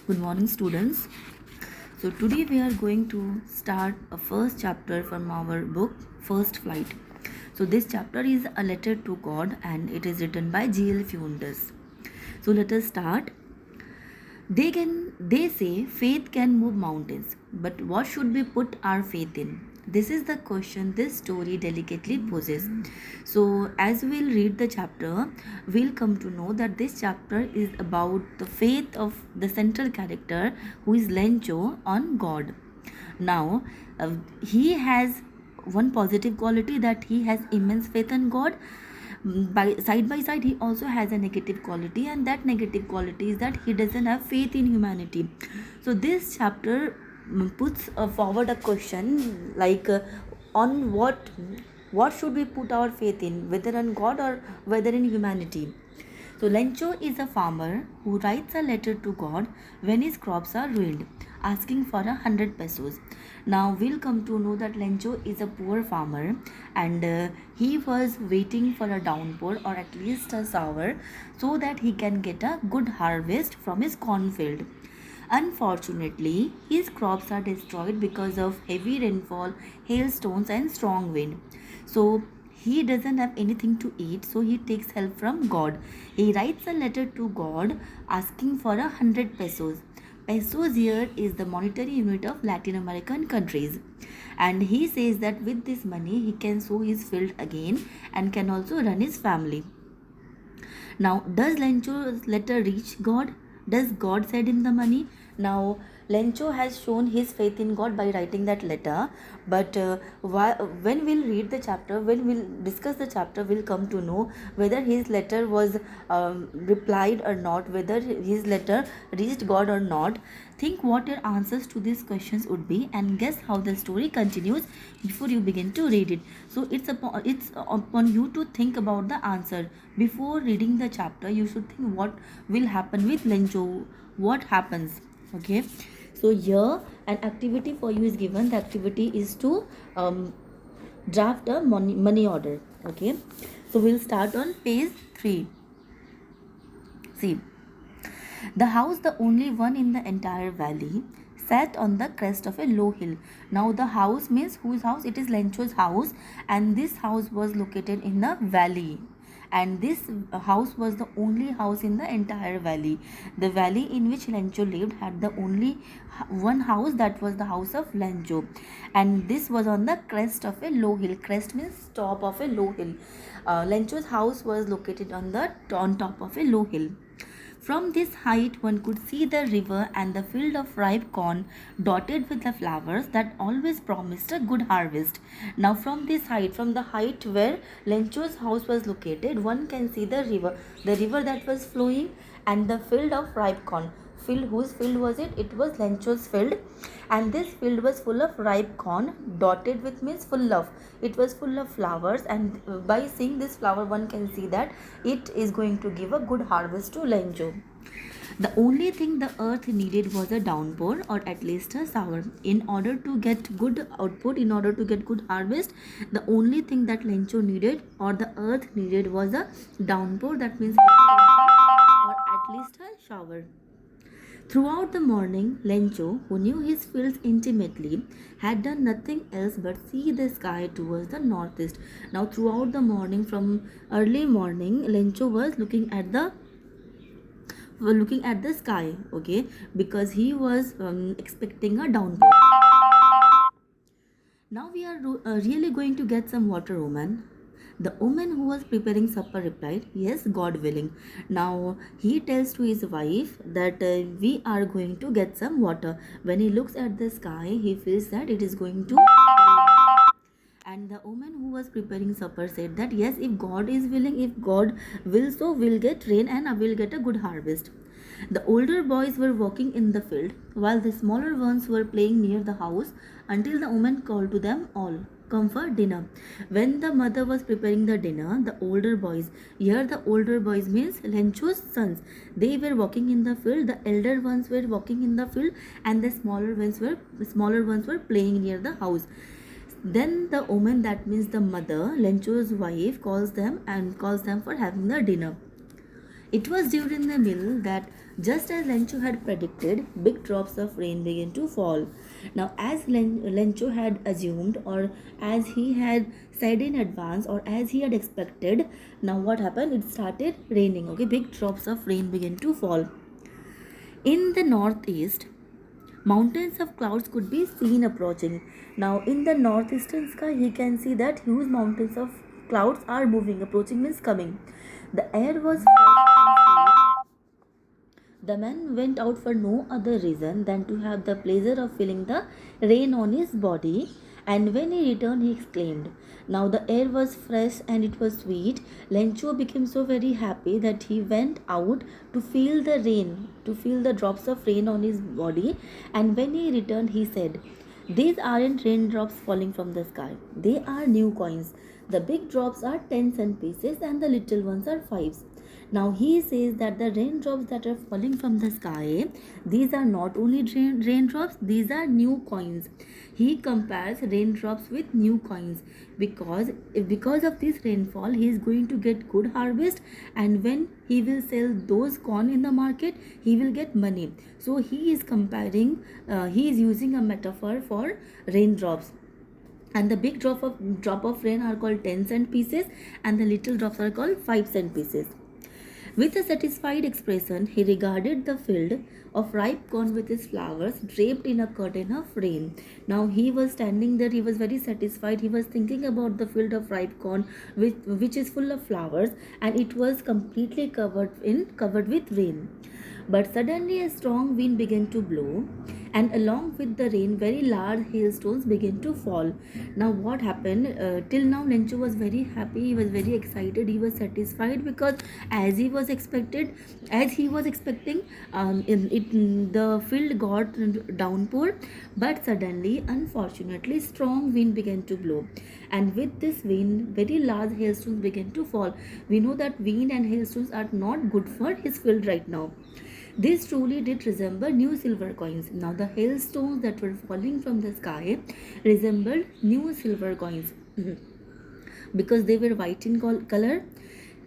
Good morning, students. So today we are going to start a first chapter from our book First Flight. So this chapter is a letter to God and it is written by G.L. Flinders. So let us start. They say faith can move mountains, but what should we put our faith in? This is the question this story delicately poses. So as we'll read the chapter, we'll come to know that this chapter is about the faith of the central character, who is Lencho, on God. Now, he has one positive quality, that he has immense faith in God. By side he also has a negative quality, and that negative quality is that he doesn't have faith in humanity. So this chapter puts forward a question like, on what should we put our faith in, whether on God or whether in humanity. So Lencho is a farmer who writes a letter to God when his crops are ruined, asking for 100 pesos. Now we'll come to know that Lencho is a poor farmer, and he was waiting for a downpour or at least a shower so that he can get a good harvest from his cornfield. Unfortunately, his crops are destroyed because of heavy rainfall, hailstones, and strong wind. So he doesn't have anything to eat, so he takes help from God. He writes a letter to God asking for 100 pesos. Pesos here is the monetary unit of Latin American countries. And he says that with this money he can sow his field again and can also run his family. Now, does Lencho's letter reach God? Does God send him the money? Now, Lencho has shown his faith in God by writing that letter. But when we'll read the chapter, when we'll discuss the chapter, we'll come to know whether his letter was replied or not, whether his letter reached God or not. Think what your answers to these questions would be, and guess how the story continues before you begin to read it. So it's upon you to think about the answer before reading the chapter. You should think what will happen with Lencho, what happens. Okay, so here an activity for you is given. The activity is to draft a money order. Okay, so we'll start on page 3. See, the house, the only one in the entire valley, sat on the crest of a low hill. Now, the house means whose house? It is Lencho's house, and this house was located in the valley. And this house was the only house in the entire valley. The valley in which Lencho lived had the only one house, that was the house of Lencho. And this was on the crest of a low hill. Crest means top of a low hill. Lencho's house was located on top of a low hill. From this height, one could see the river and the field of ripe corn dotted with the flowers that always promised a good harvest. Now, from this height, from the height where Lencho's house was located, one can see the river that was flowing, and the field of ripe corn. Field, whose field was it? It was Lencho's field, and this field was full of ripe corn. Dotted with means full of. It was full of flowers, and by seeing this flower, one can see that it is going to give a good harvest to Lencho. The only thing the earth needed was a downpour, or at least a shower. In order to get good output, in order to get good harvest, the only thing that Lencho needed, or the earth needed, was a downpour. That means heavy rainfall, or at least a shower. Throughout the morning, Lencho, who knew his fields intimately, had done nothing else but see the sky towards the northeast. Now, throughout the morning, from early morning, Lencho was looking at the sky, okay, because he was expecting a downpour. Now we are really going to get some water, woman. The woman who was preparing supper replied, yes, God willing. Now he tells to his wife that we are going to get some water. When he looks at the sky, he feels that it is going to rain. And the woman who was preparing supper said that yes, if God is willing, if God will, so we'll get rain and I will get a good harvest. The older boys were walking in the field, while the smaller ones were playing near the house, until the woman called to them all, come for dinner. When the mother was preparing the dinner, the older boys, here the older boys means Lencho's sons, they were walking in the field. The elder ones were walking in the field, and the smaller ones were playing near the house. Then the woman, that means the mother, Lencho's wife, calls them for having the dinner. It was during the meal that, just as Lencho had predicted, big drops of rain began to fall. Now, as Lencho had assumed, or as he had said in advance, or as he had expected, now what happened? It started raining. Okay, big drops of rain began to fall. In the northeast, mountains of clouds could be seen approaching. Now, in the northeastern sky, he can see that huge mountains of clouds are moving. Approaching means coming. The air was fresh and sweet. The man went out for no other reason than to have the pleasure of feeling the rain on his body. And when he returned, he exclaimed, now the air was fresh and it was sweet. Lencho became so very happy that he went out to feel the rain, to feel the drops of rain on his body. And when he returned, he said, these aren't raindrops falling from the sky. They are new coins. The big drops are 10-cent pieces and the little ones are fives. Now he says that the raindrops that are falling from the sky, these are not only raindrops, these are new coins. He compares raindrops with new coins because of this rainfall he is going to get good harvest, and when he will sell those corn in the market he will get money. So he is comparing, he is using a metaphor for raindrops. And the big drop of rain are called 10-cent pieces and the little drops are called 5-cent pieces. With a satisfied expression, he regarded the field of ripe corn with its flowers draped in a curtain of rain. Now he was standing there, he was very satisfied. He was thinking about the field of ripe corn which is full of flowers, and it was completely covered with rain. But suddenly a strong wind began to blow, and along with the rain, very large hailstones began to fall. Now, what happened? Till now, Lencho was very happy. He was very excited. He was satisfied because, as he was expecting, the field got downpour. But suddenly, unfortunately, strong wind began to blow, and with this wind, very large hailstones began to fall. We know that wind and hailstones are not good for his field right now. This truly did resemble new silver coins. Now, the hailstones that were falling from the sky resembled new silver coins because they were white in color.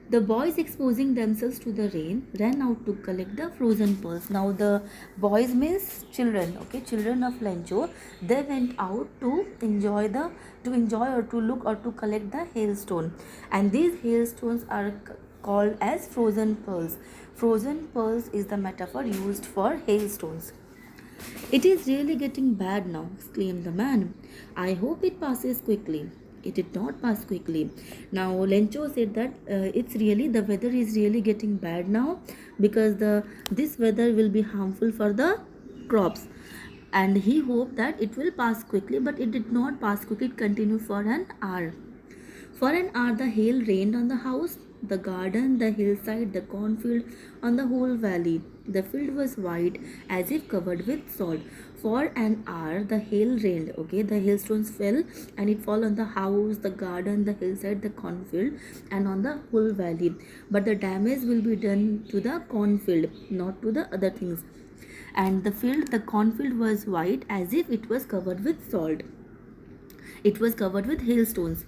The boys, exposing themselves to the rain, ran out to collect the frozen pearls. Now, the boys means children, okay, children of Lencho. They went out to enjoy or to look or to collect the hailstone, and these hailstones are called as frozen pearls. Frozen pearls is the metaphor used for hailstones. It is really getting bad now, exclaimed the man. I hope it passes quickly. It did not pass quickly. Now Lencho said that the weather is really getting bad now because this weather will be harmful for the crops, and he hoped that it will pass quickly, but it did not pass quickly. It continued for an hour. For an hour, the hail rained on the house, the garden, the hillside, the cornfield, on the whole valley. The field was white as if covered with salt. For an hour, the hail rained. Okay, the hailstones fell and it fell on the house, the garden, the hillside, the cornfield, and on the whole valley. But the damage will be done to the cornfield, not to the other things. And the cornfield was white as if it was covered with salt. It was covered with hailstones.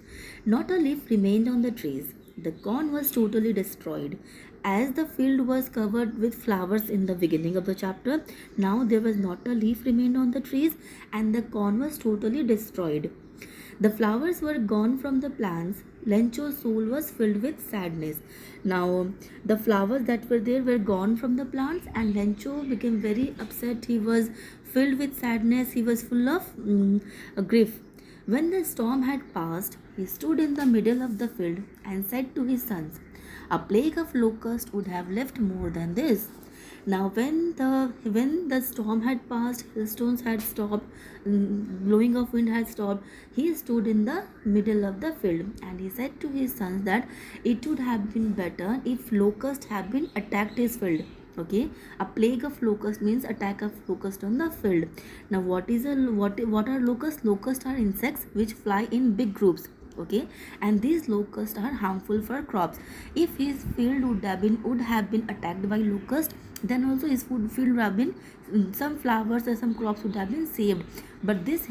Not a leaf remained on the trees. The corn was totally destroyed. As the field was covered with flowers in the beginning of the chapter, now there was not a leaf remained on the trees, and the corn was totally destroyed. The flowers were gone from the plants. Lencho's soul was filled with sadness. Now, the flowers that were there were gone from the plants, and Lencho became very upset. He was filled with sadness. He was full of grief. When the storm had passed, he stood in the middle of the field and said to his sons, a plague of locusts would have left more than this. Now, when the storm had passed, hailstones had stopped, blowing of wind had stopped, he stood in the middle of the field and he said to his sons that it would have been better if locusts had been attacked his field. Okay, a plague of locust means attack of locust on the field. Now, what are locusts? Locusts are insects which fly in big groups. Okay, and these locusts are harmful for crops. If his field would have been attacked by locusts, then also his field would have been, some flowers or some crops would have been saved. But this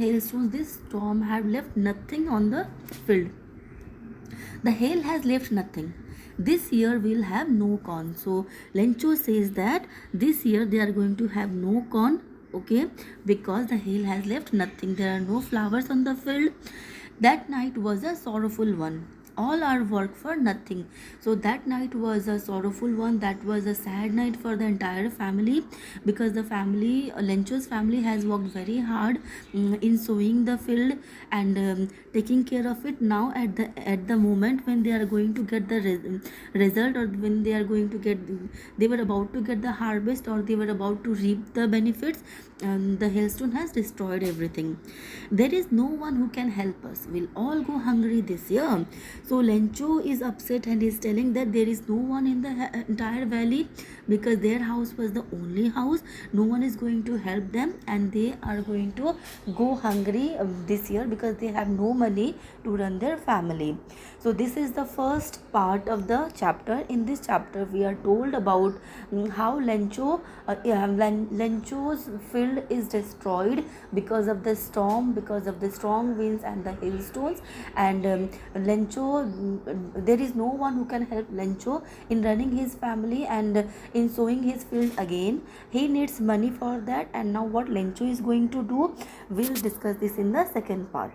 storm had left nothing on the field. The hail has left nothing. this year we'll have no corn. So Lencho says that this year they are going to have no corn, okay, because the hail has left nothing. There are no flowers on the field. That night was a sorrowful one. All our work for nothing. So that night was a sorrowful one. That was a sad night for the entire family, because the family, Lencho's family, has worked very hard in sowing the field and taking care of it. Now at the moment when they are going to get the result, or when they are going to get, they were about to get the harvest, or they were about to reap the benefits, the hailstone has destroyed everything. There is no one who can help us. We'll all go hungry this year. So Lencho is upset and is telling that there is no one in the entire valley, because their house was the only house. No one is going to help them, and they are going to go hungry this year, because they have no money to run their family. So this is the first part of the chapter. In this chapter we are told about how Lencho's field is destroyed because of the storm, because of the strong winds and the hailstones. And there is no one who can help Lencho in running his family and in sowing his field again. He needs money for that, and now what Lencho is going to do, we'll discuss this in the second part.